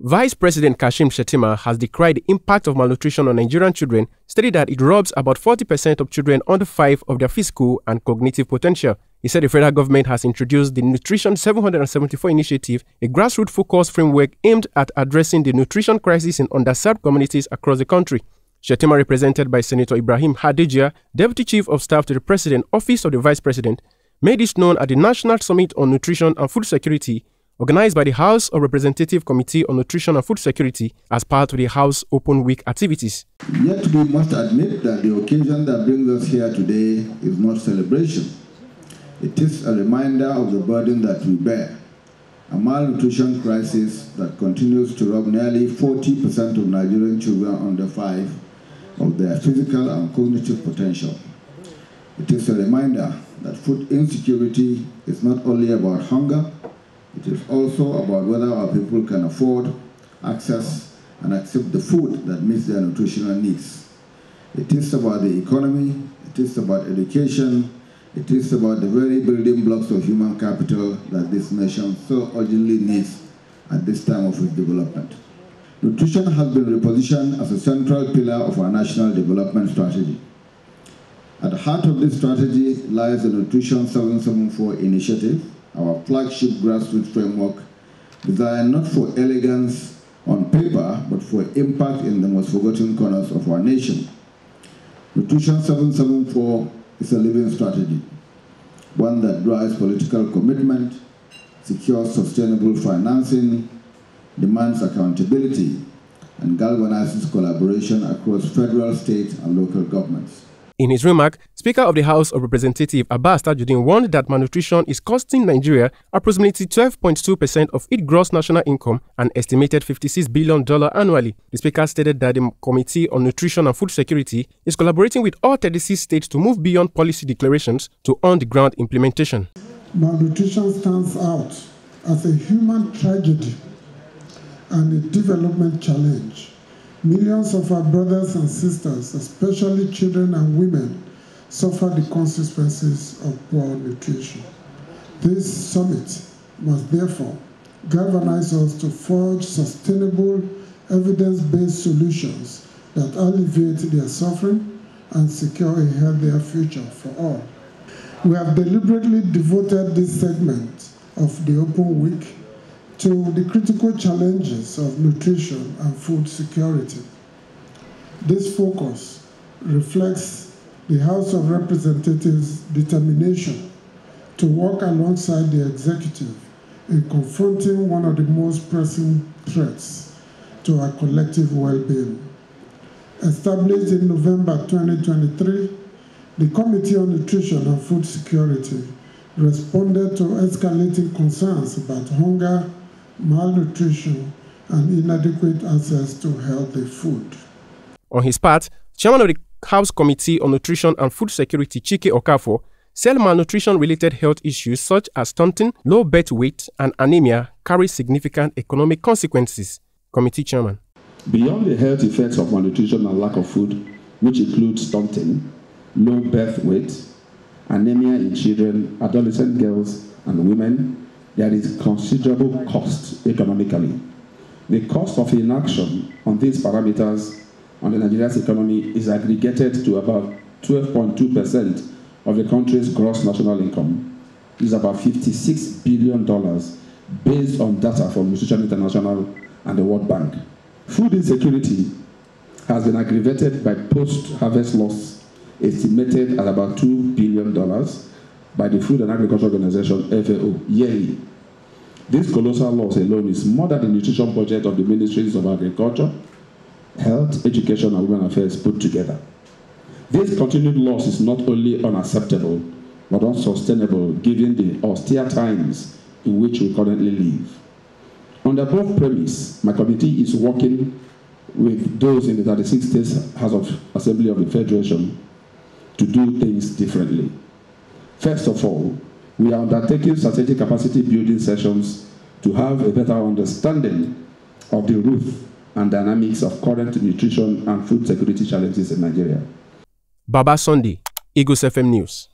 Vice President Kashim Shettima has decried the impact of malnutrition on Nigerian children, stating that it robs about 40% of children under 5 of their physical and cognitive potential. He said the federal government has introduced the Nutrition 774 initiative, a grassroots-focused framework aimed at addressing the nutrition crisis in underserved communities across the country. Shettima, represented by Senator Ibrahim Hadejia, Deputy Chief of Staff to the President, Office of the Vice President, made this known at the National Summit on Nutrition and Food Security, organized by the House of Representatives Committee on Nutrition and Food Security as part of the House Open Week activities. Yet we must admit that the occasion that brings us here today is not celebration. It is a reminder of the burden that we bear, a malnutrition crisis that continues to rob nearly 40% of Nigerian children under 5 of their physical and cognitive potential. It is a reminder that food insecurity is not only about hunger, it is also about whether our people can afford, access, and accept the food that meets their nutritional needs. It is about the economy, it is about education, it is about the very building blocks of human capital that this nation so urgently needs at this time of its development. Nutrition has been repositioned as a central pillar of our national development strategy. At the heart of this strategy lies the Nutrition 774 initiative, our flagship grassroots framework designed not for elegance on paper, but for impact in the most forgotten corners of our nation. Nutrition 774 is a living strategy, one that drives political commitment, secures sustainable financing, demands accountability, and galvanizes collaboration across federal, state, and local governments. In his remark, Speaker of the House of Representatives Abbas Tajuddin warned that malnutrition is costing Nigeria approximately 12.2% of its gross national income, an estimated $56 billion annually. The Speaker stated that the Committee on Nutrition and Food Security is collaborating with all 36 states to move beyond policy declarations to on-the-ground implementation. Malnutrition stands out as a human tragedy and a development challenge. Millions of our brothers and sisters, especially children and women, suffer the consequences of poor nutrition. This summit must therefore galvanize us to forge sustainable, evidence-based solutions that alleviate their suffering and secure a healthier future for all. We have deliberately devoted this segment of the Open Week to the critical challenges of nutrition and food security. This focus reflects the House of Representatives' determination to work alongside the executive in confronting one of the most pressing threats to our collective well-being. Established in November 2023, the Committee on Nutrition and Food Security responded to escalating concerns about hunger, malnutrition, and inadequate access to healthy food. On his part, Chairman of the House Committee on Nutrition and Food Security, Chike Okafor, said malnutrition-related health issues such as stunting, low birth weight, and anemia carry significant economic consequences. Committee Chairman. Beyond the health effects of malnutrition and lack of food, which include stunting, low birth weight, anemia in children, adolescent girls, and women, there is considerable cost economically. The cost of inaction on these parameters on the Nigeria's economy is aggregated to about 12.2% of the country's gross national income. This is about $56 billion based on data from Nutrition International and the World Bank. Food insecurity has been aggravated by post-harvest loss estimated at about $2 billion by the Food and Agriculture Organization, FAO, yearly. This colossal loss alone is more than the nutrition budget of the Ministries of Agriculture, Health, Education, and Women Affairs put together. This continued loss is not only unacceptable, but unsustainable given the austere times in which we currently live. On the above premise, my committee is working with those in the 36 states House of Assembly of the Federation to do things differently. First of all, we are undertaking strategic capacity building sessions to have a better understanding of the root and dynamics of current nutrition and food security challenges in Nigeria. Baba Sunday, Eagles FM News.